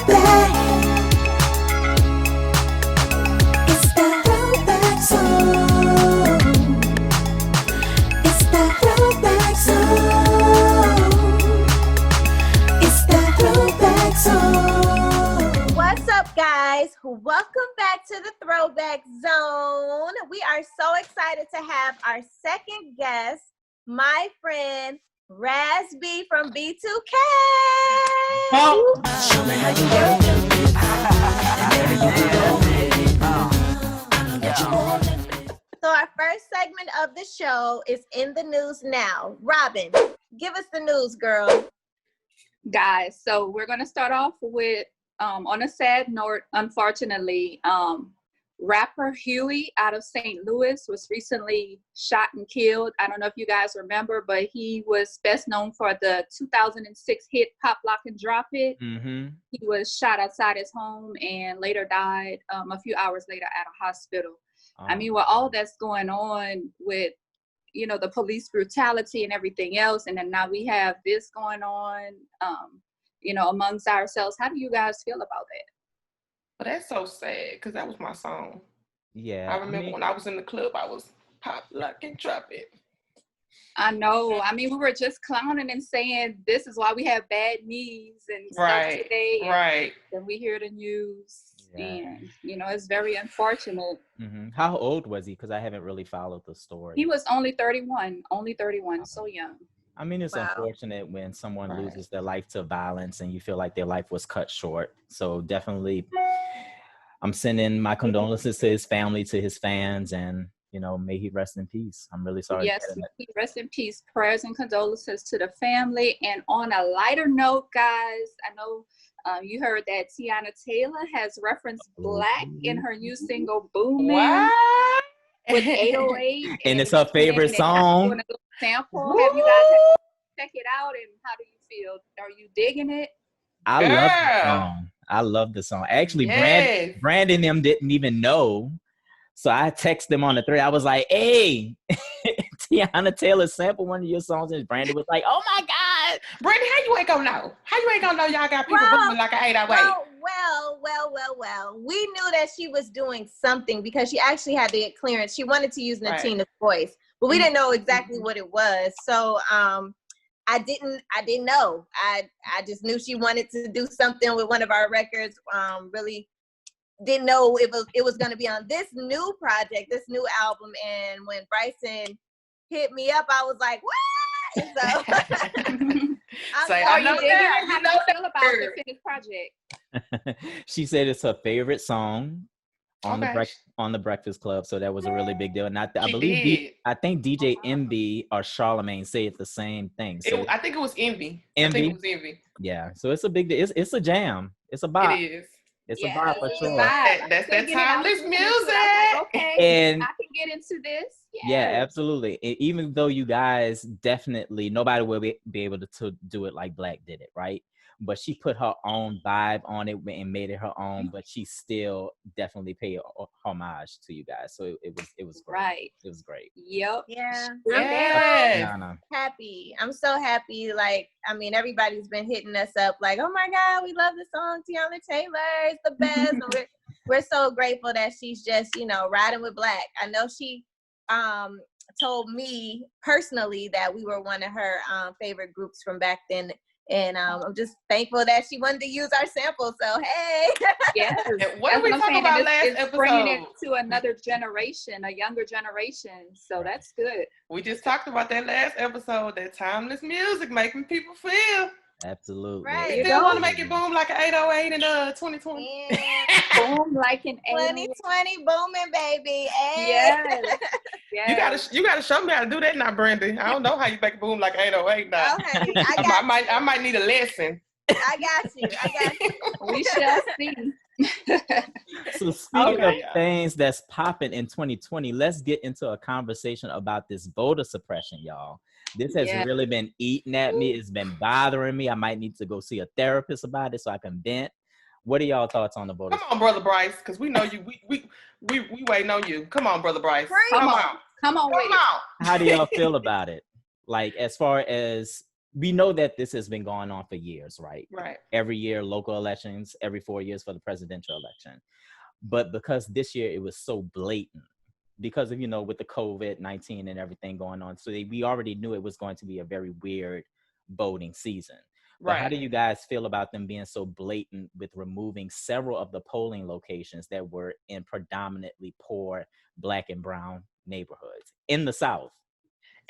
throwback. It's the Throwback Zone. It's the Throwback Zone. It's the Throwback Zone. What's up, guys? Welcome back to the Throwback Zone. We are so excited to have our second guest, my friend Razby from B2K's. Oh. Show me how you work So our first segment of the show is In the News Now. Robin, give us the news, girl. Guys, so we're going to start off with, on a sad note, unfortunately, rapper Huey out of St. Louis was recently shot and killed. I don't know if you guys remember, but he was best known for the 2006 hit Pop, Lock, and Drop It. Mm-hmm. He was shot outside his home and later died a few hours later at a hospital. I mean, with all that's going on with, you know, the police brutality and everything else, and then now we have this going on, you know, amongst ourselves. How do you guys feel about that? But that's so sad because that was my song. Yeah. I remember when I was in the club, I was pop, lock, and drop it. I know. I mean, we were just clowning and saying this is why we have bad knees and stuff Right, today. right. Then we hear the news, Yeah. and you know, it's very unfortunate. Mm-hmm. How old was he? Because I haven't really followed the story. He was only 31, so young. I mean, it's Wow. unfortunate when someone Right. loses their life to violence and you feel like their life was cut short. So definitely, I'm sending my condolences to his family, to his fans, and, you know, may he rest in peace. I'm really sorry. Yes, rest in peace. Prayers and condolences to the family. And on a lighter note, guys, I know you heard that Tiana Taylor has referenced Black in her new single "Boomin'" What? with 808, And it's her favorite song. Doing a little sample. Have you guys check it out? And how do you feel? Are you digging it? I love the Girl. song. I love the song. Actually, Yes. Brandon them didn't even know. So I texted them on the thread. I was like, hey, Tiana Taylor sampled one of your songs. And Brandon was like, oh my God. Brittany, how you ain't gonna know? How you ain't gonna know y'all got people Well, moving like an 808? Well. We knew that she was doing something because she actually had to get clearance. She wanted to use Right. Natina's voice, but we didn't know exactly what it was. So I didn't know. I just knew she wanted to do something with one of our records. Really didn't know it was going to be on this new project, this new album. And when Bryson hit me up, I was like, what? And so Say, Are I you know digging it? that. How You do know you that. feel about the finished project? She said it's her favorite song on Okay. the Breakfast Club. So that was a really big deal. And I She believe did. I think DJ MB or Charlemagne said the same thing. So I think it was Envy. I Envy? think it was Envy. yeah, so it's a big deal. It's a jam. It's a bop. It is. It's Yeah, a bop for it's a sure. vibe. That's I that couldn't get it. I was timeless listening to it. I was like, okay, And I can get into this. yeah, Yes. absolutely. Even though you guys definitely, nobody will be able to do it like Black did it, right? But she put her own vibe on it and made it her own, but she still definitely paid homage to you guys. So it was great. Right. It was great. Yep. yeah, Yes. No. happy. I'm so happy. Like, I mean, everybody's been hitting us up like, oh my God, we love the song Tiana Taylor. It's the best. And we're so grateful that she's just, you know, riding with Black. I know she told me personally that we were one of her favorite groups from back then. And I'm just thankful that she wanted to use our sample. So, hey. Yes. And what That's did we I'm talk saying. about And last it's bringing it episode? to another generation, a younger generation. So that's good. We just talked about that last episode, that timeless music making people feel. Absolutely. Right. You Still go. want to make it boom like an 808 in 2020. And Boom like an 2020 booming, baby. Hey. Yes. Yes. You gotta show me how to do that now, Brandy. I don't know how you make it boom like 808 now. Oh, honey, I might need a lesson. I got you. We shall see. So speaking Okay. of things that's popping in 2020, let's get into a conversation about this voter suppression, y'all. This has Yeah. really been eating at me. It's been bothering me. I might need to go see a therapist about it so I can vent. What are y'all thoughts on the voter? Come on, Brother Bryce, because we know you. We waiting on you. Come on, Brother Bryce. Preach. Come Come on. on. Come on with Come it. on. How do y'all feel about it? Like, as far as we know that this has been going on for years, right? Right. Every year, local elections, every 4 years for the presidential election. But because this year it was so blatant, because of, with the COVID-19 and everything going on, so we already knew it was going to be a very weird voting season. But how do you guys feel about them being so blatant with removing several of the polling locations that were in predominantly poor Black and brown neighborhoods in the South?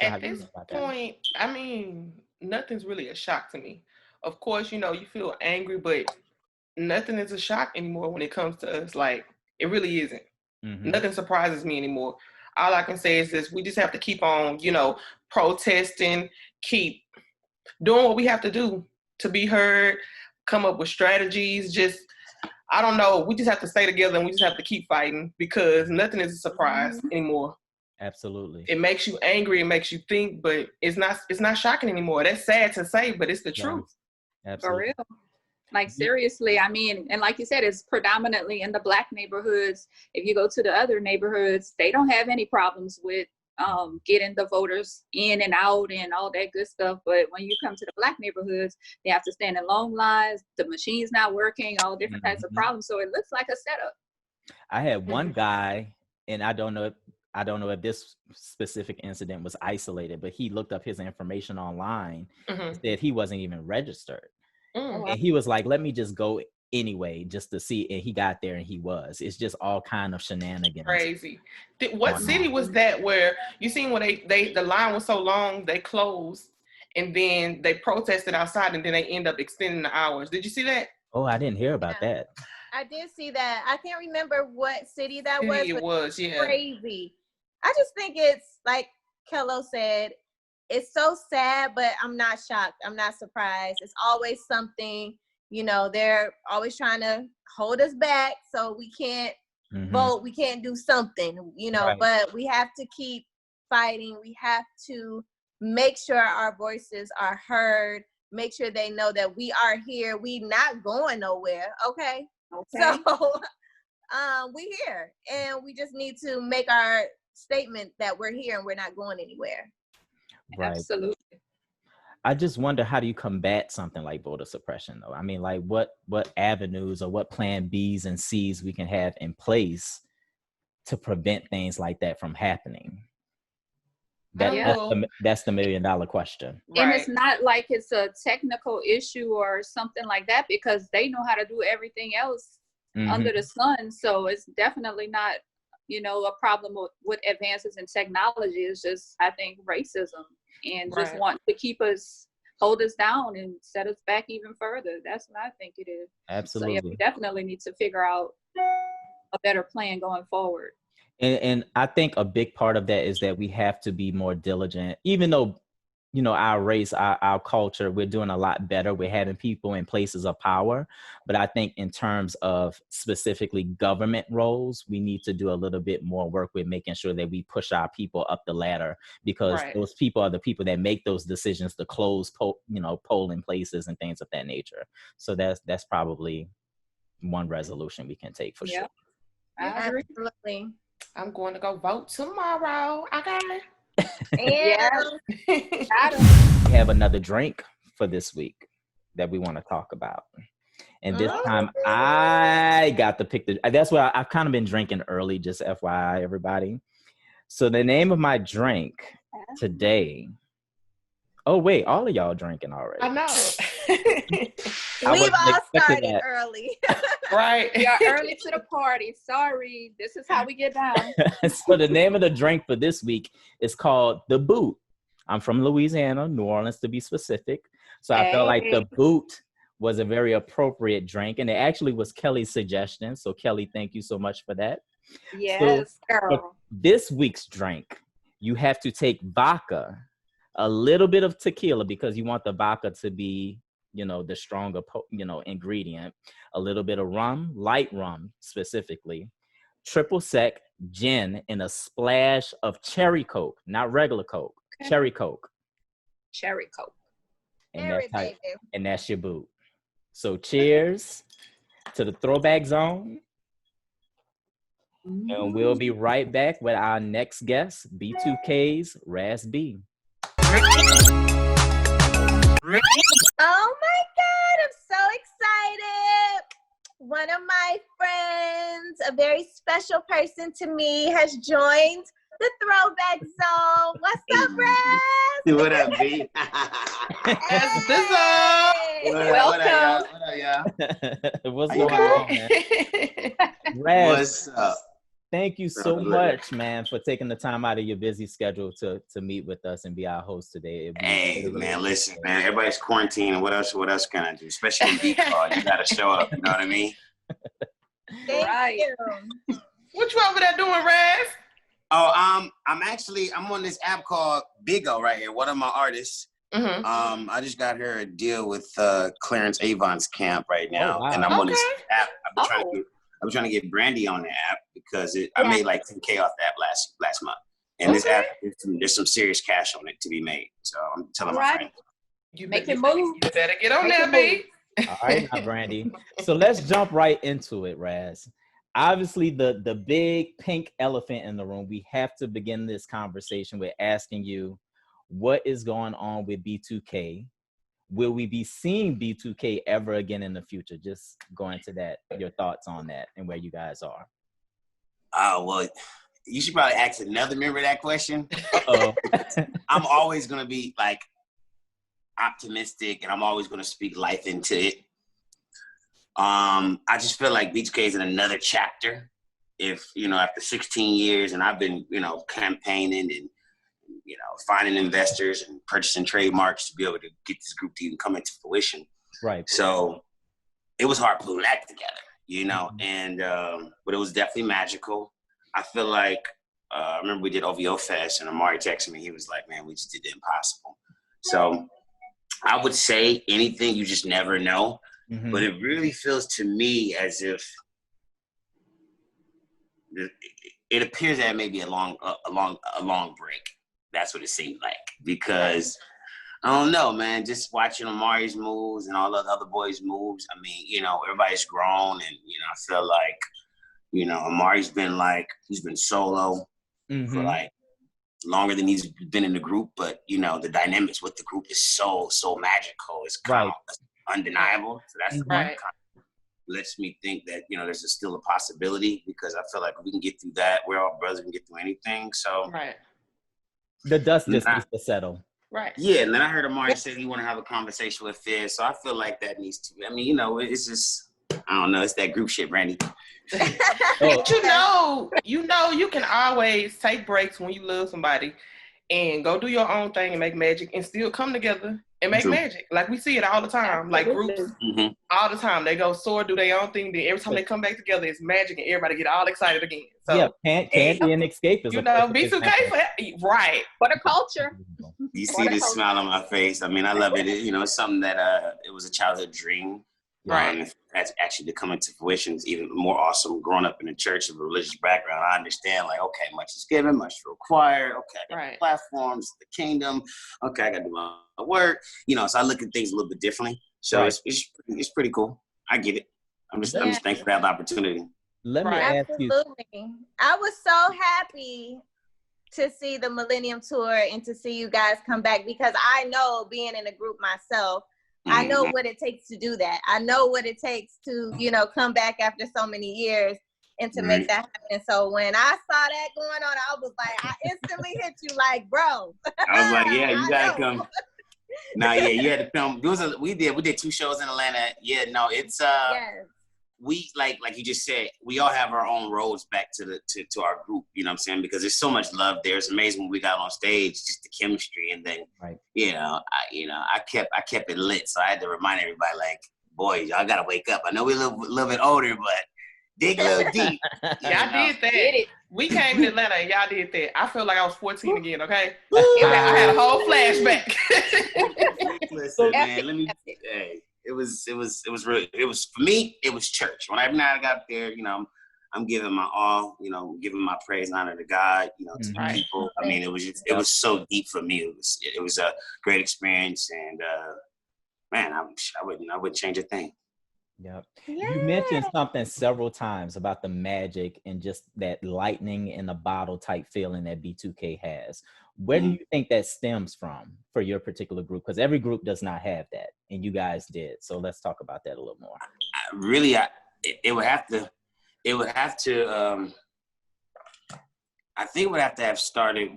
So At this point, I mean, nothing's really a shock to me. Of course, you feel angry, but nothing is a shock anymore when it comes to us. Like, it really isn't. Mm-hmm. Nothing surprises me anymore. All I can say is this: we just have to keep on, protesting, keep doing what we have to do to be heard, come up with strategies. I don't know. We just have to stay together and we just have to keep fighting because nothing is a surprise anymore. Absolutely. It makes you angry, it makes you think, but it's not shocking anymore. That's sad to say, but it's the truth. Absolutely. For real. Like, seriously, I mean, and like you said, it's predominantly in the Black neighborhoods. If you go to the other neighborhoods, they don't have any problems with getting the voters in and out and all that good stuff. But when you come to the Black neighborhoods, they have to stand in long lines, the machine's not working, all different types of problems. So it looks like a setup. I had one guy, and I don't know if this specific incident was isolated, but he looked up his information online and said he wasn't even registered. And he was like, let me just go anyway, just to see. And he got there and he was. It's just all kind of shenanigans. Crazy. What city was that where you seen when the line was so long, they closed and then they protested outside and then they end up extending the hours. Did you see that? Oh, I didn't hear about that. I did see that. I can't remember what city that was. It was, yeah. Crazy. I just think it's like Kello said, it's so sad, but I'm not shocked. I'm not surprised. It's always something, they're always trying to hold us back so we can't vote. We can't do something, Right. But we have to keep fighting. We have to make sure our voices are heard, make sure they know that we are here. We not going nowhere. Okay. So we here and we just need to make our statement that we're here and we're not going anywhere. Right. Absolutely. I just wonder, how do you combat something like voter suppression, though? I mean, like what avenues or what plan B's and C's we can have in place to prevent things like that from happening? That's the $1 million question. And it's not like it's a technical issue or something like that, because they know how to do everything else under the sun. So it's definitely not, a problem with advances in technology. It's just, I think, racism and just want to hold us down and set us back even further. That's what I think it is. Absolutely. So yeah, we definitely need to figure out a better plan going forward. And I think a big part of that is that we have to be more diligent, even though, our race, our culture, we're doing a lot better. We're having people in places of power. But I think in terms of specifically government roles, we need to do a little bit more work with making sure that we push our people up the ladder, because those people are the people that make those decisions to close, polling places and things of that nature. So that's probably one resolution we can take for sure. Absolutely. I'm going to go vote tomorrow. Okay. And we have another drink for this week that we want to talk about. And this time I got to pick that's why I've kind of been drinking early, just FYI, everybody. So the name of my drink today. Oh, wait, all of y'all drinking already. I know. We've all started early. Right. We are early to the party. Sorry. This is how we get down. So the name of the drink for this week is called The Boot. I'm from Louisiana, New Orleans to be specific. So I felt like The Boot was a very appropriate drink. And it actually was Kelly's suggestion. So Kelly, thank you so much for that. Yes, girl. For this week's drink, you have to take vodka, a little bit of tequila, because you want the vodka to be, the stronger, ingredient, a little bit of rum, light rum specifically, triple sec, gin, and a splash of cherry Coke, not regular Coke, cherry Coke. Cherry Coke. And that's your boot. So cheers to the Throwback Zone. And we'll be right back with our next guest, B2K's Raz B. Oh my God, I'm so excited. One of my friends, a very special person to me, has joined the Throwback Zone. What's up, Raz? What up, B? That's bizarre. Welcome. What up, y'all? What's How you going on, doing? man? Raz, What's up? thank you so Good. much, man, for taking the time out of your busy schedule to meet with us and be our host today. Hey, man, listen, man. Everybody's quarantining. What else can I do? Especially in B2K's. You got to show up. You know what I mean? Thank Right. you. What you over there doing, Raz? Oh, I'm on this app called Bigo right here. One of my artists. Mm-hmm. I just got her a deal with Clarence Avon's camp right now, wow. and I'm on this Okay. app. I'm trying to get Brandy on the app because I made like 10K off the app last month, and this app there's some serious cash on it to be made. So I'm telling my friends. You Make better- it move. You better get on Make there, it B. All right, now, Brandy. So let's jump right into it, Raz. Obviously, the big pink elephant in the room, we have to begin this conversation with asking you, what is going on with B2K? Will we be seeing B2K ever again in the future? Just go into that, your thoughts on that and where you guys are. Oh, well, you should probably ask another member of that question. Uh-oh. I'm always going to be like optimistic and I'm always going to speak life into it. I just feel like B2K is in another chapter. If, after 16 years and I've been, campaigning and, finding investors and purchasing trademarks to be able to get this group to even come into fruition. Right. So it was hard putting that together, and, but it was definitely magical. I feel like, I remember we did OVO Fest and Amari texted me. He was like, man, we just did the impossible. So I would say anything, you just never know. Mhm. But it really feels to me as if it appears that it may be a long break. That's what it seemed like, because I don't know, man, just watching Amari's moves and all the other boys' moves. I mean, everybody's grown and, I feel like, Amari's been he's been solo for longer than he's been in the group, but the dynamics with the group is so magical. It's kind of undeniable. So that's what kind of lets me think that there's still a possibility, because I feel like if we can get through that, we're all brothers, we can get through anything. So the dust just needs to settle. Right. Yeah, and then I heard Amari say he want to have a conversation with Fizz, so I feel like that needs to. I mean, it's just, I don't know, it's that group shit, Brandy. But you can always take breaks when you love somebody and go do your own thing and make magic and still come together and make magic. Like we see it all the time. Like groups all the time. They go soar, do their own thing, then every time they come back together, it's magic and everybody get all excited again. So Candy and Escape is B2K for the culture. You see this smile on my face. I mean, I love it. It's something that it was a childhood dream. Right. That's actually to come into fruition is even more awesome. Growing up in a church of a religious background, I understand, okay, much is given, much is required. Okay, I got the platforms, the kingdom. Okay, I got to do my work. So I look at things a little bit differently. So it's pretty cool. I get it. I'm just thankful to have the opportunity. Let me ask you. Absolutely. I was so happy to see the Millennium Tour and to see you guys come back, because I know, being in a group myself, I know what it takes to do that. I know what it takes to, come back after so many years and to make that happen. So when I saw that going on, I was like, I instantly hit you like, bro. I was like, yeah, you gotta come. You had to come. We did 2 shows in Atlanta. Yeah, no, it's we like you just said, we all have our own roads back to our group, you know what I'm saying? Because there's so much love there. It's amazing when we got on stage, just the chemistry, and then I kept it lit. So I had to remind everybody, like, boys, y'all gotta wake up. I know we're a little bit older, but dig a little deep. Y'all did that. We came to Atlanta and y'all did that. I feel like I was 14 again, okay? I had a whole flashback. Listen, man, let me It was really, for me, it was church. When I got there, I'm giving my all, giving my praise and honor to God, to the people. I mean, it was so deep for me. It was a great experience, and man, I wouldn't change a thing. Yep. Yeah. You mentioned something several times about the magic and just that lightning in a bottle type feeling that B2K has. Where do you think that stems from for your particular group? Because every group does not have that, and you guys did. So let's talk about that a little more. It would have to. It would have to. I think it would have to have started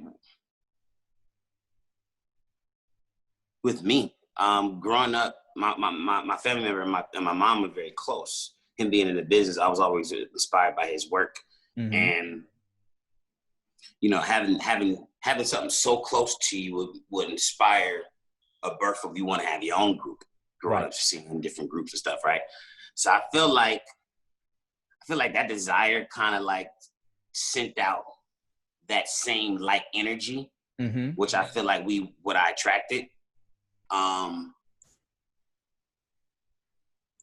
with me. Growing up, my family member and my mom were very close. Him being in the business, I was always inspired by his work, and you know, having something so close to you would inspire a birth of you want to have your own group. Growing up, seeing different groups and stuff, right? So I feel like that desire kind of like sent out that same like energy, which I feel like what I attracted.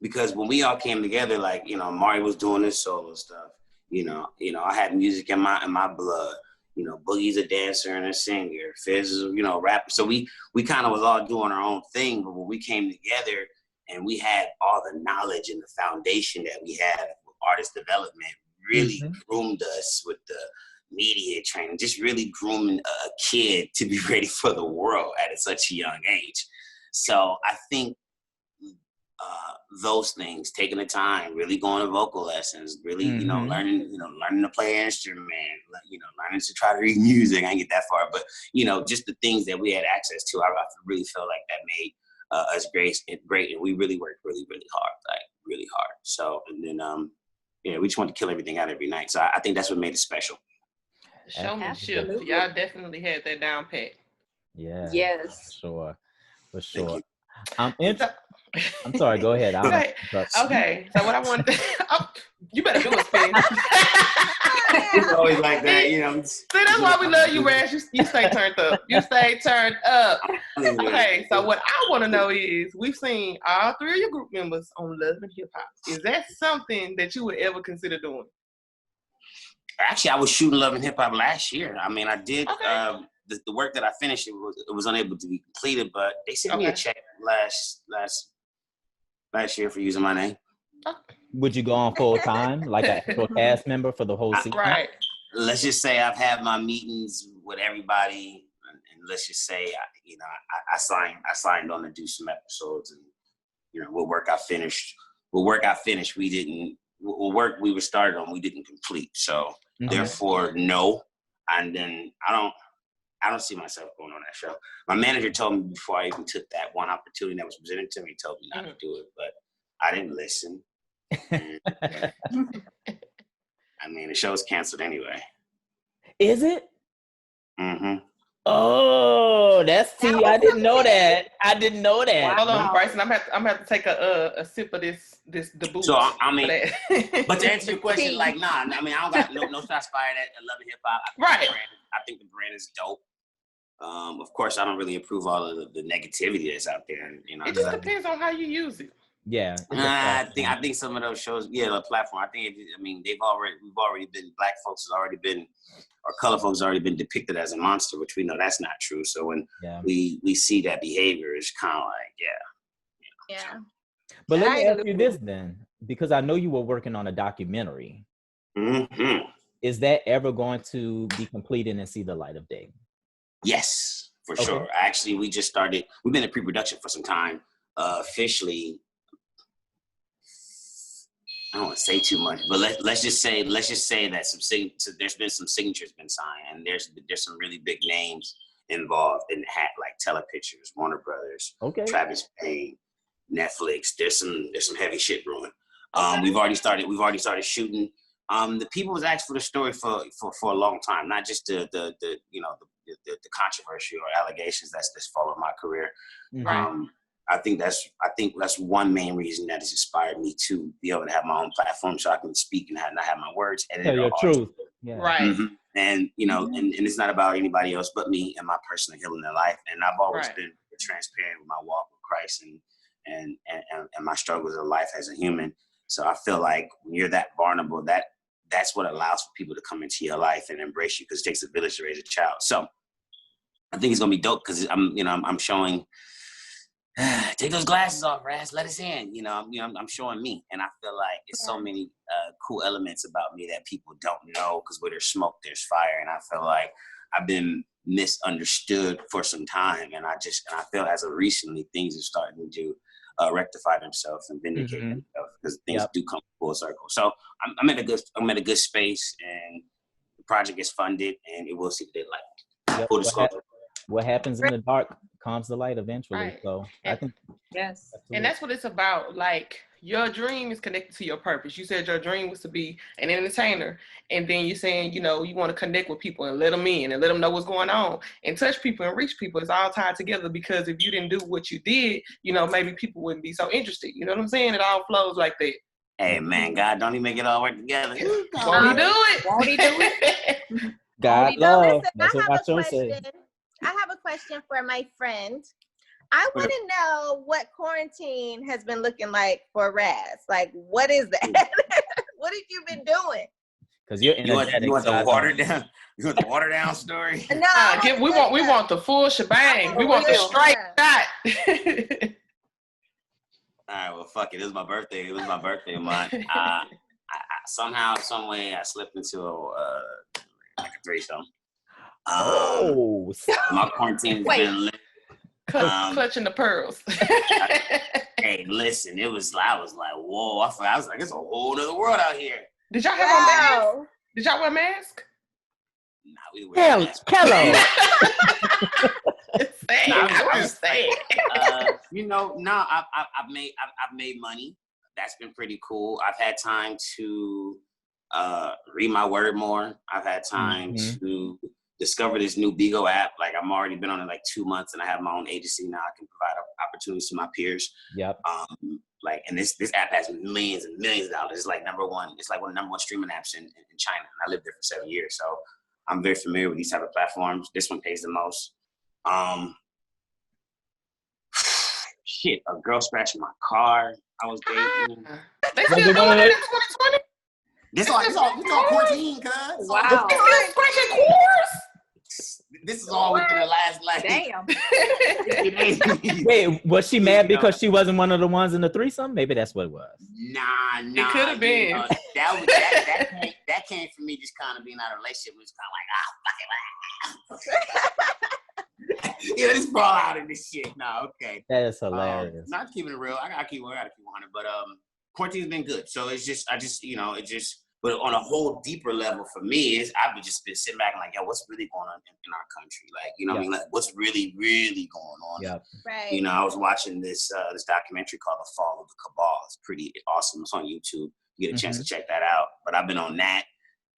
Because when we all came together, like, you know, Mari was doing this solo stuff, you know, I had music in my blood, you know, Boogie's a dancer and a singer, Fizz is, you know, rapper. So we kind of was all doing our own thing, but when we came together and we had all the knowledge and the foundation that we had with artist development, really groomed us with the media training, just really grooming a kid to be ready for the world at such a young age. So I think those things, taking the time, really going to vocal lessons, really, you know, learning to play an instrument, you know, learning to try to read music. I didn't get that far, but, you know, just the things that we had access to, I really felt like that made us great. And we really worked really, really hard, like really hard. So, and then, yeah, we just wanted to kill everything out every night. So I think that's what made it special. Showmanship. Absolutely. Y'all definitely had that down pat. Yeah. Yes. For Thank sure. you. I'm sorry, go ahead. Okay, so what I wanted to, you better do it, Spin. It's always like that, you know. See, that's why we love you, Rash. You stay turned up. You stay turned up. Okay, so what I want to know is, we've seen all three of your group members on Love and Hip Hop. Is that something that you would ever consider doing? Actually, I was shooting Love and Hip Hop last year. I mean, I did the work that I finished. It was unable to be completed, but they sent me a check last year for using my name. Would you go on full time, like an actual cast member for the whole season? Right. Let's just say I've had my meetings with everybody, and let's just say I signed on to do some episodes, and you know what work I finished we were started on we didn't complete. So therefore no, and then I don't see myself going on that show. My manager told me before I even took that one opportunity that was presented to me, he told me not to do it, but I didn't listen. I mean, the show's canceled anyway. Is it? Mm-hmm. Oh, I didn't know that. Hold on, Bryson. I'm gonna have to take a sip of this debut. So I mean, but to answer your question, like, nah. I mean, I don't got no shots fired at Love and Hip Hop. Right. I think the brand is dope. Of course, I don't really approve all of the negativity that's out there. You know, it just depends on how you use it. Yeah. I think some of those shows, the platform. We've already been, black folks has already been, or color folks has already been depicted as a monster, which we know that's not true. So when we see that behavior, it's kind of like, Yeah. But let me ask you this then, because I know you were working on a documentary. Mm-hmm. Is that ever going to be completed and see the light of day? Yes, for sure. Actually, we've been in pre-production for some time. Officially, I don't want to say too much, but let's just say that there's been some signatures been signed, and there's some really big names involved in the hat, like Telepictures, Warner Brothers, Travis Payne, Netflix. There's some heavy shit brewing. We've already started shooting. The people was asked for the story for a long time, not just the controversy or allegations that's followed my career. Right. I think that's one main reason that has inspired me to be able to have my own platform, so I can speak and not have my words edited. Tell your truth. Yeah. Right. Mm-hmm. And and it's not about anybody else but me and my personal healing in life. And I've always been transparent with my walk with Christ and my struggles in life as a human. So I feel like when you're that vulnerable, that's what allows for people to come into your life and embrace you, because it takes a village to raise a child. So I think it's gonna be dope, because I'm showing take those glasses off, Raz. Let us in. I'm showing me, and I feel like it's so many cool elements about me that people don't know, because where there's smoke, there's fire, and I feel like I've been misunderstood for some time, and I feel as of recently things are starting to rectify themselves and vindicate themselves, because things do come full circle. So I'm at a good space, and the project is funded, and it will see the daylight. Yep. Full disclosure. What happens in the dark comes to light eventually. Right. So I think Yes. And that's what it's about. Like, your dream is connected to your purpose. You said your dream was to be an entertainer, and then you're saying, you want to connect with people and let them in and let them know what's going on and touch people and reach people. It's all tied together, because if you didn't do what you did, maybe people wouldn't be so interested. You know what I'm saying? It all flows like that. Hey, man, God, don't he make it all work together? Won't he do it? Won't he do it? God No, love. listen, That's what my show said. I have a question for my friend. I want to know what quarantine has been looking like for Raz. Like, what is that? What have you been doing? Because you're You want the watered down? You want the watered down story? No, we want the full shebang. We want the straight shot. All right, well, fuck it. It was my birthday. It was my birthday month. I somehow, some way, I slipped into like a threesome. My quarantine's been lit. Clutching the pearls. Hey, listen, I was like, whoa. I was like, it's a whole other world out here. Did y'all have on masks? Did y'all wear masks? Nah, we wear masks. Hello. I'm just saying. I've made money. That's been pretty cool. I've had time to read my word more. I've had time to discover this new Bigo app. Like, I'm already been on it like 2 months, and I have my own agency now. I can provide opportunities to my peers. Yep. And this app has millions and millions of dollars. It's like number one. It's like one of the number one streaming apps in China. And I lived there for 7 years, so I'm very familiar with these type of platforms. This one pays the most. Shit, a girl scratched my car. I was dating. They still doing it in 2020? This all quarantine, cuz. Wow. They still scratching cores? This is all within the last Damn. Wait, was she mad because she wasn't one of the ones in the threesome? Maybe that's what it was. Nah. It could have been. That came from me just kind of being out of a relationship. It was kind of like, fuck it. Let's fall out of this shit. No, okay. That is hilarious. Not keeping it real. I gotta keep 100. But quarantine's been good. So but on a whole deeper level for me is I've just been sitting back and like, yo, what's really going on in our country? Like, what I mean? Like, what's really, really going on? Yep. Right. I was watching this documentary called The Fall of the Cabal. It's pretty awesome. It's on YouTube. You get a chance to check that out. But I've been on that.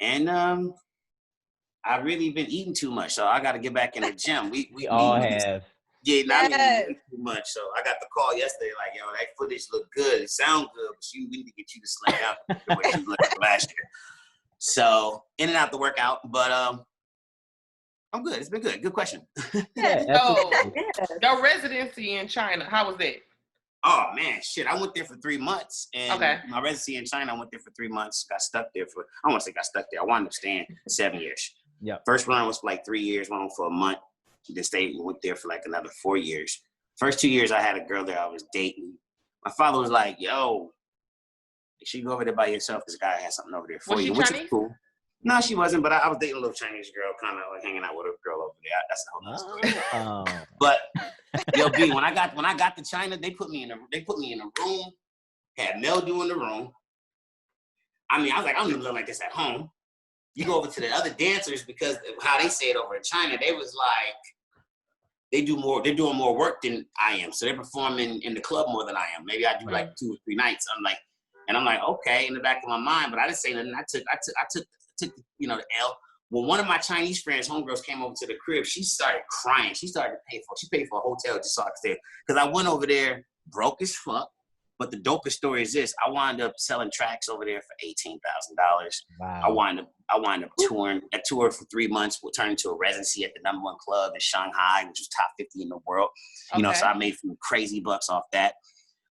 And I've really been eating too much. So I got to get back in the gym. We all have. Yeah, not eating too much. So I got the call yesterday, like, yo, that footage look good. It sounds good, but we need to get you to slim out the way you looked last year. So in and out the workout, but I'm good. It's been good. Good question. Your residency in China, how was that? Oh man, shit! I went there for 3 months, and my residency in China, I went there for 3 months. Got stuck there I don't want to say got stuck there. I wound up staying 7 years. Yeah. First run was for like 3 years. Went on for a month. Then went there for like another 4 years. First 2 years, I had a girl there I was dating. My father was like, "Yo, you should go over there by yourself. This guy has something over there for you." Which is cool. No, she wasn't, but I was dating a little Chinese girl, kind of like hanging out with a girl over there. That's the whole story. But yo, B, when I got to China, they put me in a room, had mildew in the room. I mean, I was like, I don't even look like this at home. You go over to the other dancers, because how they say it over in China, they was like, they're doing more work than I am. So they're performing in the club more than I am. Maybe I do like 2 or 3 nights. I'm like, okay, in the back of my mind, but I didn't say nothing. I took the L. When one of my Chinese friends, homegirls, came over to the crib, she started crying. She paid for a hotel just so I could stay. Because I went over there broke as fuck. But the dopest story is this: I wound up selling tracks over there for $18,000. Wow. I wound up touring. I toured for 3 months. We'll turn into a residency at the #1 club in Shanghai, which was top 50 in the world. So I made some crazy bucks off that.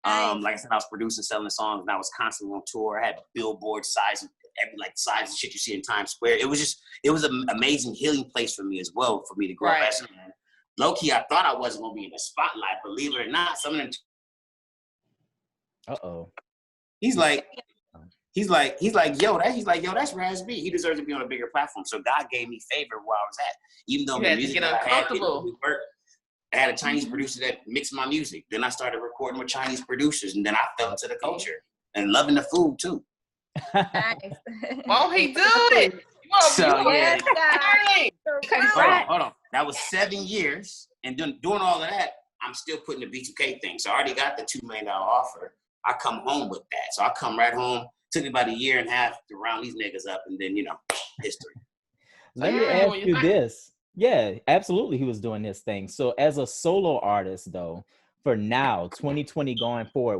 Like I said, I was producing, selling songs, and I was constantly on tour. I had billboard size, size of shit you see in Times Square. It was an amazing healing place for me as well, for me to grow up as a man. low-key, I thought I wasn't gonna be in the spotlight. Believe it or not, some of them. He's like, yo, that's Raz B. He deserves to be on a bigger platform. So God gave me favor where I was at, even though You the had to music get that I had didn't uncomfortable. really work. I had a Chinese producer that mixed my music. Then I started recording with Chinese producers, and then I fell into the culture and loving the food too. Nice. Won't he do it? So yeah. Yes, guys. Hold on. That was 7 years, and doing all of that, I'm still putting the B2K thing. So I already got the $2 million offer. I come home with that. So I come right home. Took me about 1.5 years to round these niggas up, and then history. Let me ask you this. Yeah, absolutely. He was doing this thing. So as a solo artist, though, for now, 2020 going forward,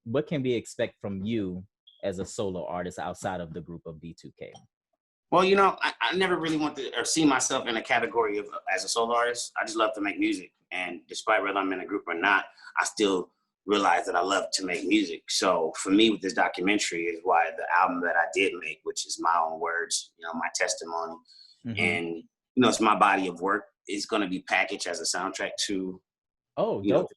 what can we expect from you as a solo artist outside of the group of B2K? Well, I never really want to or see myself in a category of as a solo artist. I just love to make music. And despite whether I'm in a group or not, I still realize that I love to make music. So for me, with this documentary is why the album that I did make, which is my own words, my testimony, and it's my body of work, is going to be packaged as a soundtrack to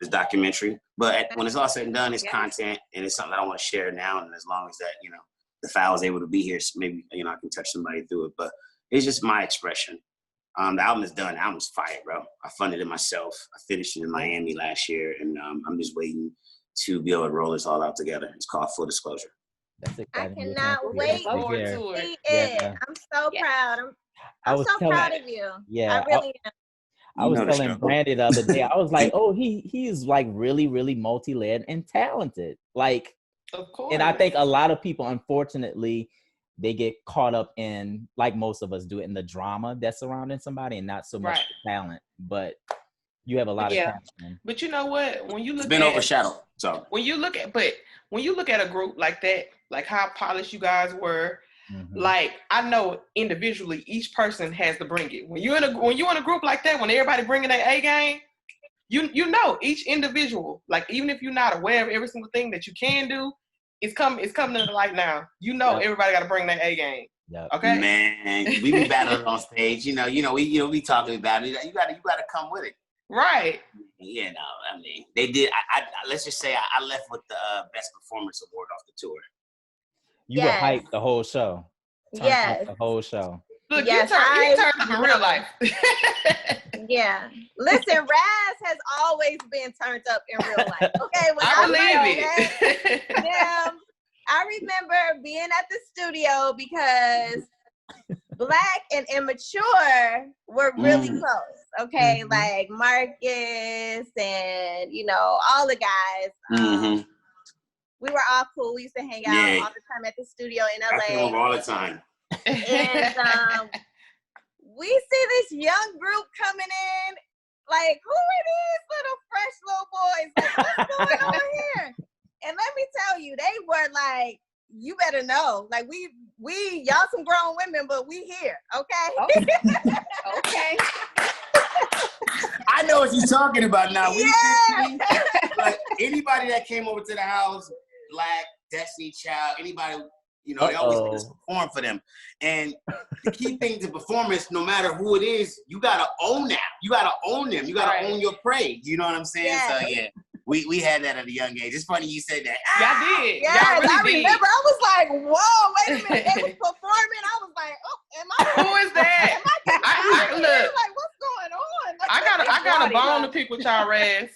this documentary. But when it's all said and done, it's content, and it's something that I want to share now. And as long as that the file is able to be here, so maybe I can touch somebody through it. But it's just my expression. The album is done. The album's fire, bro. I funded it myself. I finished it in Miami last year, and I'm just waiting to be able to roll this all out together. It's called Full Disclosure. That's exciting. I cannot wait to see it. I'm so proud. I'm so proud of you. Yeah, I really am. I was telling Brandy the other day, I was like, oh, he's like really, really multi-layered and talented. Like, of course. And I think a lot of people, unfortunately, they get caught up in, like most of us do, in the drama that's surrounding somebody and not so much the talent. But you have a lot of talent. But you know what? When you look, it's been overshadowed. So when you look at a group like that, like how polished you guys were, like I know individually each person has to bring it. When you're in a group like that, when everybody bringing their A game, you know each individual, like even if you're not aware of every single thing that you can do, it's coming to the light now. Everybody got to bring their A game. Yep. Okay, man, we be battling on stage. We talking about it. You got to come with it. Right. I mean, they did. I let's just say I left with the best performance award off the tour. You were hyped the whole show. Yes. The whole show. Look, you turned up in real life. Yeah. Listen, Raz has always been turned up in real life. Okay, when I believe it. I remember being at the studio because Black and Immature were really close. Okay, like Marcus and all the guys. We were all cool. We used to hang out all the time at the studio in LA. I came over all the time. And we see this young group coming in. Like, who are these little fresh little boys? Like, what's going on here? And let me tell you, they were like, you better know. Like, y'all some grown women, but we here, okay? Okay. I know what you're talking about now. Yeah. But anybody that came over to the house, Black, Destiny Child, anybody, they always perform for them. And the key thing to performance, no matter who it is, you gotta own that. You gotta own them. You gotta own your prey. You know what I'm saying? Yeah. So yeah, we had that at a young age. It's funny you said that. Y'all did. Yes, Y'all really I remember. I was like, whoa, wait a minute. They was performing. I was like, oh, am I? Who is that? I look. Like, what's going on? Like, I got a bone to pick with y'all, Raz.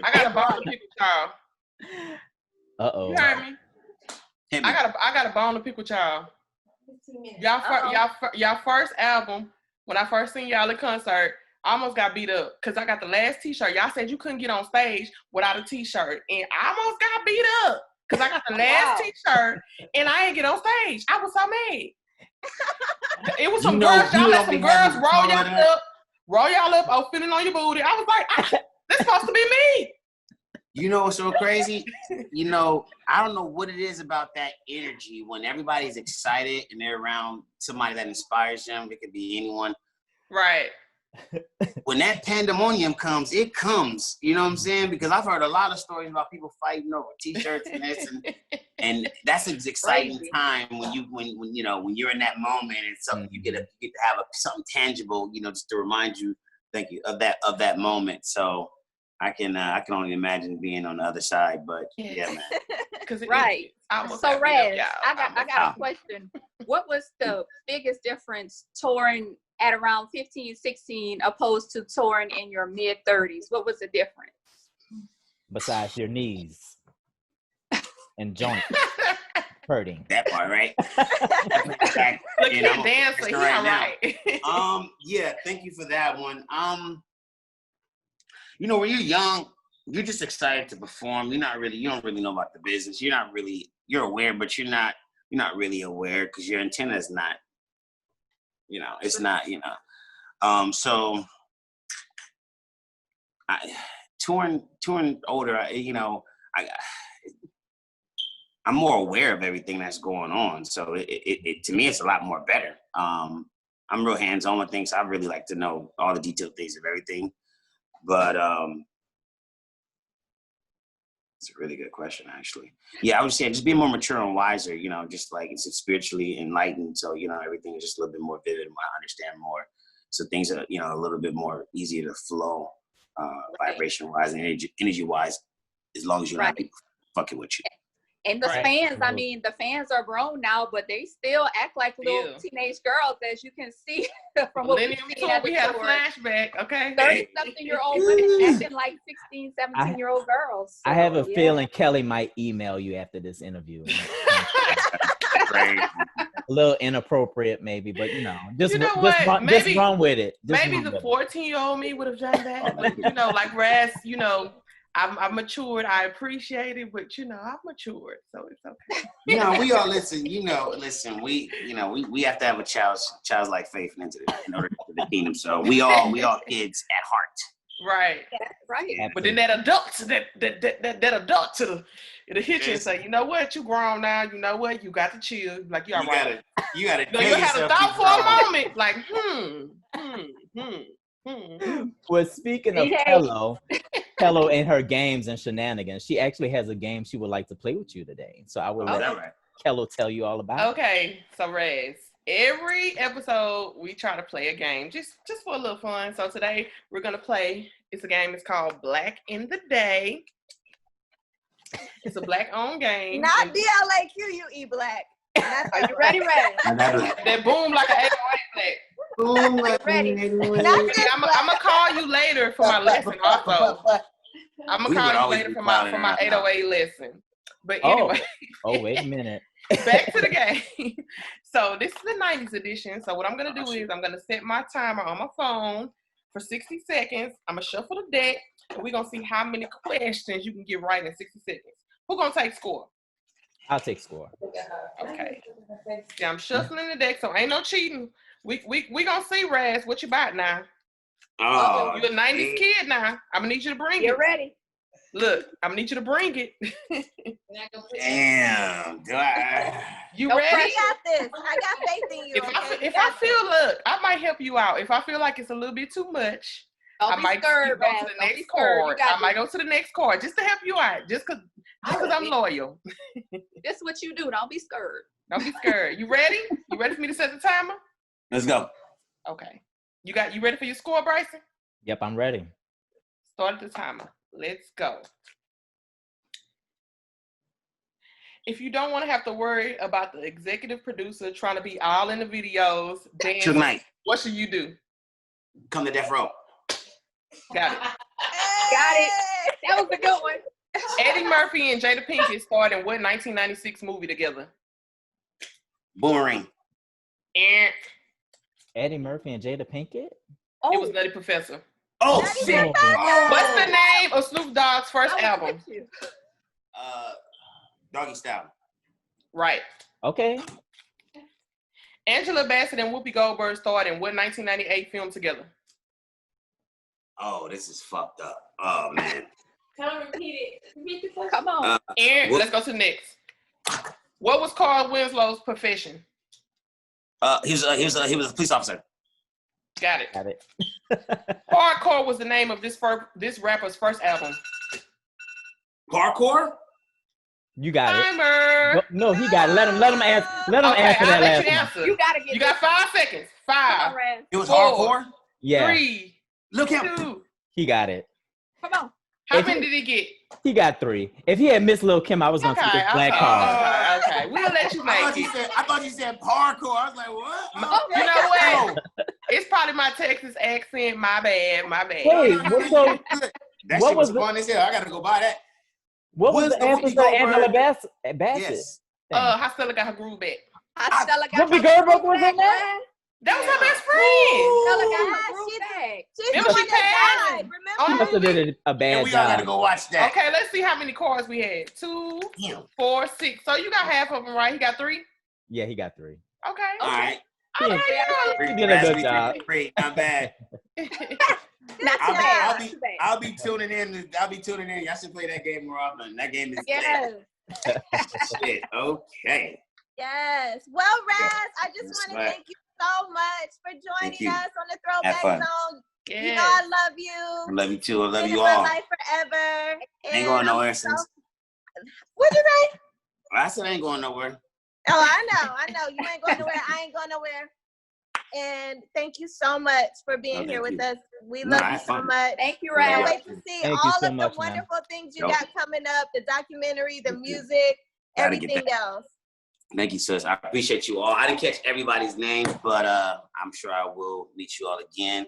I got a bone to pick with y'all. You heard me? I got a bone to pick with y'all. Y'all first album, when I first seen y'all at concert, I almost got beat up because I got the last t-shirt. Y'all said you couldn't get on stage without a t-shirt, and I almost got beat up because I got the last t-shirt and I ain't get on stage. I was so mad. It was some girls. Y'all let some girls roll y'all up, oh, feeling on your booty. I was like, this supposed to be me. You know what's so crazy? I don't know what it is about that energy when everybody's excited and they're around somebody that inspires them. It could be anyone. Right. When that pandemonium comes, it comes. You know what I'm saying? Because I've heard a lot of stories about people fighting over t-shirts and this, and that's an exciting time when you're in that moment and something you get to have something tangible, just to remind you Thank you. Of that moment. So I can only imagine being on the other side. But yeah, man. Right. So Raz, I got a question. What was the biggest difference touring at around 15, 16 opposed to touring in your mid 30s? What was the difference? Besides your knees and joints hurting. That part, right? Look, he's dancing. He's all right. Yeah, thank you for that one. You know, when you're young, you're just excited to perform. You don't really know about the business. You're aware, but you're not really aware because your antenna is not, it's not, so touring older, I'm more aware of everything that's going on. So it to me, it's a lot more better. I'm real hands-on with things. So I really like to know all the detailed things of everything. But it's a really good question, actually. Yeah, I would say just be more mature and wiser, just like it's spiritually enlightened. So, everything is just a little bit more vivid and I understand more. So things are, a little bit more easier to flow, vibration-wise and energy-wise, as long as you're not people fucking with you. And the fans, I mean, the fans are grown now, but they still act like little teenage girls, as you can see from what we've seen at the we had a flashback, okay? 30-something-year-old women acting like 16, 17-year-old girls. So, I have a feeling Kelly might email you after this interview. A little inappropriate, maybe, but just run with it. Maybe the 14-year-old me would have done that, but like Raz, I've matured. I appreciate it, but I've matured, so it's okay. We all listen. We have to have a childlike faith in order to enter the kingdom. So we all kids at heart. Right. Yeah, right. Absolutely. But then that adult to the hit you and say, you know what, you grown now. You know what, you got to chill. Like you all right. You gotta. You had a thought for a moment, like Well, speaking of Hello and her games and shenanigans, she actually has a game she would like to play with you today. So I will let Kello tell you all about it. Okay, so Rez, every episode we try to play a game just for a little fun. So today we're gonna play. It's a game. It's called Black in the Day. It's a black-owned game. Not BLAQ, you E Black. Are you ready, Rez? That boom like an 808 Black. Boom, ready. I'm gonna call you later for my lesson also. I'm gonna call you later for my 808 lesson. But anyway. Oh, wait a minute. Back to the game. So this is the 90s edition. So what I'm gonna do is I'm gonna set my timer on my phone for 60 seconds. I'm gonna shuffle the deck and we're gonna see how many questions you can get right in 60 seconds. Who's gonna take score? I'll take score. Okay. Yeah, I'm shuffling the deck, so ain't no cheating. We gonna see, Raz, what you about now? Oh, you a 90s kid now. I'm gonna need you to bring it. You're ready. Look, I'm gonna need you to bring it. Damn. You No ready? pressure. I got this. I got faith in you. If I feel, look, I might help you out. If I feel like it's a little bit too much, I might go to the next card. I might go to the next card just to help you out. Just cause I'm loyal. This is what you do. Don't be scared. Don't be scared. You ready? You ready for me to set the timer? Let's go. Okay. You ready for your score, Bryson? Yep, I'm ready. Start the timer. Let's go. If you don't want to have to worry about the executive producer trying to be all in the videos, then what should you do? Come to death row. Got it. Got it. That was a good one. Eddie Murphy and Jada Pinkett starred in what 1996 movie together? Boomerang. Eddie Murphy and Jada Pinkett? It was Nutty Professor. Oh, shit. What's the name of Snoop Dogg's first album? Doggy Style. Right. Okay. Angela Bassett and Whoopi Goldberg starred in what 1998 film together? Oh, this is fucked up. Oh, man. Come repeat it. Repeat the question. Come on. Let's go to the next. What was Carl Winslow's profession? He was a police officer. Got it. Got it. Hardcore was the name of this rapper's first album. Parkour? You got it. Timer. No, he got it. Let him answer. Let him answer that last one. You got 5 seconds. 5. It was Four. hardcore? Yeah. 3, Look him. 2. He got it. Come on. How If many did he get? He got 3. If he had missed Lil Kim, I was gonna take his black card. Okay. We'll let you make it. I thought you said parkour. I was like, what? You know what? It's probably my Texas accent. My bad. Wait, so that what shit was was fun as hell. I gotta go buy that. what was the answer to Angela Bassett? Yes. Hostella got her groove back. Stella got Whoopi Goldberg was in that? That was her best friend. Stella got Yeah, her groove back. She's Remember the she one that passed? died, Oh, She remember? must have did a bad And we all gotta job. go watch that. Okay, let's see how many cards we had. 2, Damn. 4, 6. So you got half of them right. He got 3. Yeah, he got 3. Okay. All right. Okay, He did a good job. Great, not bad. Not too bad. I'll be tuning in. Y'all should play that game more often. That game is Yes. shit. Okay. Yes. Well, Raz, I just want to thank you so much for joining us on the Throwback Zone. Yes. You know I love you. I love you too. I love Been you in my all. life forever. Ain't going nowhere since. What'd you say? I said I ain't going nowhere. Oh, I know. You ain't going nowhere. I ain't going nowhere. And thank you so much for being here with us. We love you so much. Thank you, Can't Raz. wait to see Thank you all so of much, the man. wonderful things you got coming up, the documentary, the music, Gotta get everything that. else. Thank you, sis. I appreciate you all. I didn't catch everybody's names, but I'm sure I will meet you all again.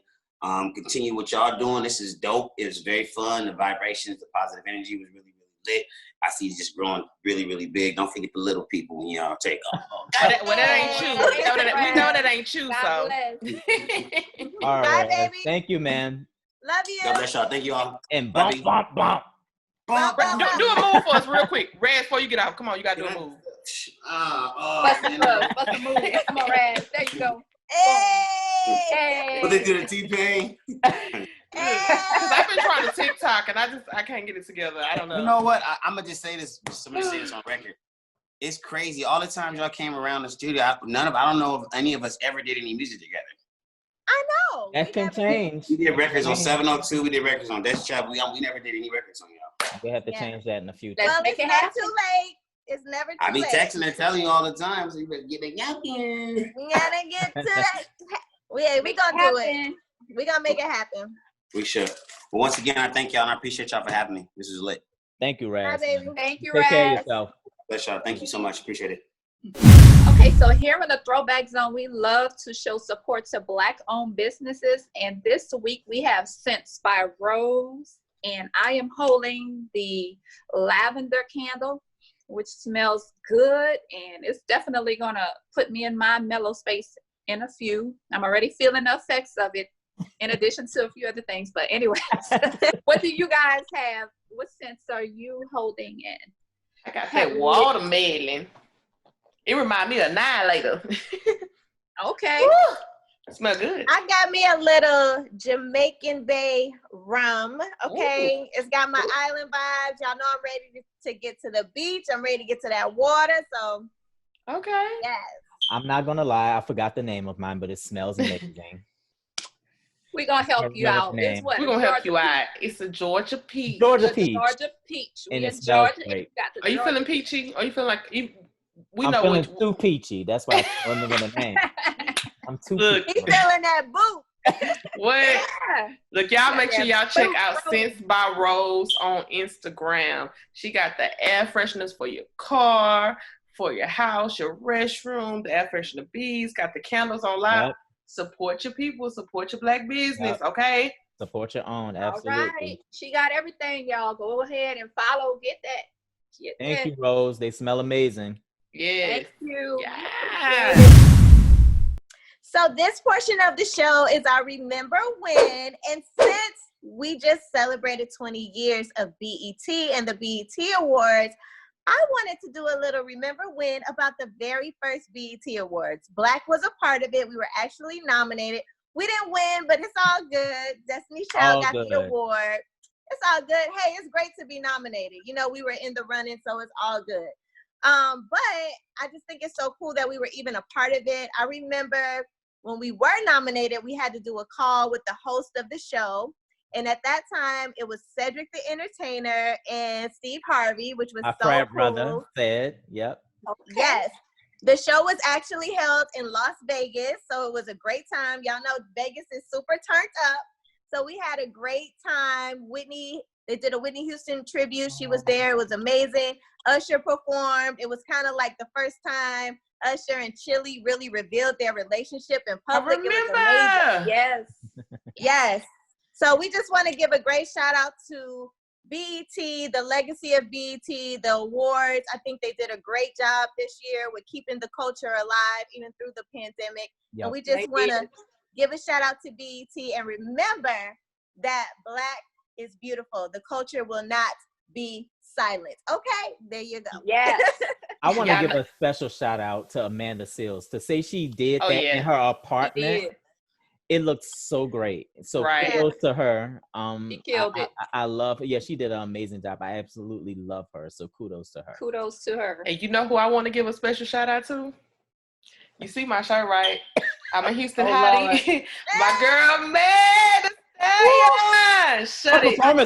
Continue what y'all doing. This is dope. It was very fun. The vibrations, the positive energy was really, really lit. I see you just growing really, really big. Don't forget the little people when y'all take off. Well, that ain't you. We know that ain't you, God so. bless. All Bye, right. baby. Thank you, man. Love you. God bless y'all. Thank you all. And Bye, bump, baby. bump, bump. Do a move for us real quick. Raz, before you get off, come on, you gotta do a move. Bust a move. Come on, Raz. There you go. Hey. Hey. What they do to T-Pain? Because I've been trying to TikTok and I can't get it together. I don't know. You know what? I'm gonna just say this. Somebody say this on record. It's crazy. All the times y'all came around the studio, I don't know if any of us ever did any music together. I know. That can change. We did records on 702. We did records on Death Trap. We never did any records on y'all. We have to change that in the future. Let's Well, make it's it not happen. too late. It's never too I be late. texting and telling you all the time, so you better get back out here. We gotta get to that. We gonna do it. We gonna make it happen. We should. But once again, I thank y'all and I appreciate y'all for having me. This is lit. Thank you, Bye, Raz. baby. Thank you, Take care of Raz. yourself. Bless y'all. Thank you so much. Appreciate it. Okay, so here in the Throwback Zone, we love to show support to Black-owned businesses. And this week we have Scents by Rose. And I am holding the lavender candle, which smells good. And it's definitely going to put me in my mellow space in a few. I'm already feeling the effects of it, in addition to a few other things. But anyways, what do you guys have? What scents are you holding in? I got that watermelon. It remind me of Annihilator. Okay. Woo! Smell good. I got me a little Jamaican Bay rum. Okay, it's got my island vibes. Y'all know I'm ready to get to the beach. I'm ready to get to that water. So, Okay. yes. I'm not gonna lie, I forgot the name of mine, but it smells amazing. We're going to help you Remember out. the It's name. what? We're going to help you Georgia out. It's a Georgia peach. Georgia Peach. peach. Georgia peach. And We it in smells Georgia. great. Got the Are you Georgia feeling peachy? Are you feeling like we I'm know feeling what? too peachy. That's why I remember the name. I'm too Look, He feeling that boot. what? Yeah. Look, y'all make sure y'all check out Rose. Scents by Rose on Instagram. She got the air fresheners for your car, for your house, your restroom, the air freshener bees, got the candles on lock. Yep. Support your people, support your Black business, Yep. okay? Support your own, All absolutely. right. She got everything, y'all. Go ahead and follow. Get that. Get Thank that. you, Rose. They smell amazing. Yes. Thank you. Yes. So this portion of the show is our Remember When. And since we just celebrated 20 years of BET and the BET Awards, I wanted to do a little Remember When about the very first BET Awards. Black was a part of it. We were actually nominated. We didn't win, but it's all good. Destiny Child All got good. the award. It's all good. Hey, it's great to be nominated. You know, we were in the running, so it's all good. But I just think it's so cool that we were even a part of it. I remember when we were nominated, we had to do a call with the host of the show. And at that time, it was Cedric the Entertainer and Steve Harvey, which was My so frat cool. brother said, yep. Yes. The show was actually held in Las Vegas, so it was a great time. Y'all know Vegas is super turned up. So we had a great time. They did a Whitney Houston tribute. She was there. It was amazing. Usher performed. It was kind of like the first time Usher and Chili really revealed their relationship in public. It was amazing. Yes. Yes. So we just want to give a great shout out to BET, the legacy of BET, the awards. I think they did a great job this year with keeping the culture alive even through the pandemic. Yep. And we just want to give a shout out to BET and remember that Black is beautiful. The culture will not be silent. Okay, there you go. Yes. I want to give a special shout out to Amanda Seales to say she did that in her apartment. It looked so great. So kudos to her. She killed it. I love her. Yeah, she did an amazing job. I absolutely love her. So kudos to her. Kudos to her. And you know who I want to give a special shout out to? You see my shirt, right? I'm a Houston hottie. My girl, man. Shut it down.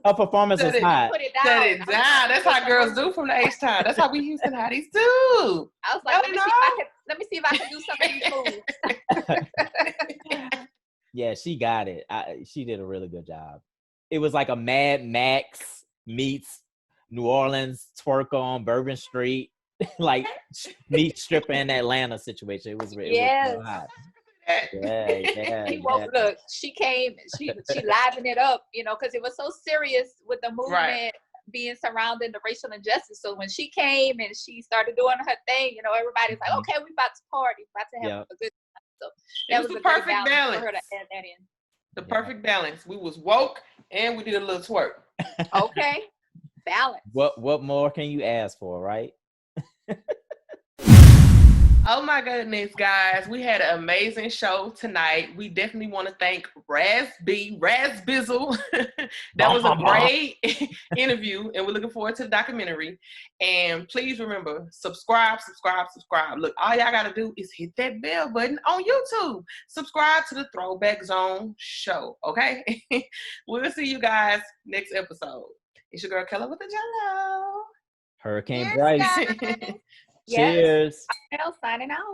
Her performance was high. Put it down. Shut it down. That's how girls do from the H-Town. That's how we Houston hotties do. I was like, let me see if I can do something smooth. Yeah, she got it. She did a really good job. It was like a Mad Max meets New Orleans twerk on Bourbon Street, like meet stripper in Atlanta situation. It was really hot. Look, she came, she livened it up, because it was so serious with the movement being surrounding the racial injustice. So when she came and she started doing her thing, everybody's like, okay, we about to party, about to have a good time. So that was the perfect balance for her to add that in. The perfect balance. We was woke and we did a little twerk. Okay, balance. What more can you ask for, right? Oh my goodness, guys. We had an amazing show tonight. We definitely want to thank Razbizzle. That was a great interview, and we're looking forward to the documentary. And please remember, subscribe. Look, all y'all got to do is hit that bell button on YouTube. Subscribe to the Throwback Zone show, okay? We'll see you guys next episode. It's your girl, Kella with the Jello. Hurricane Bryce. Guys. Cheers. Signing out.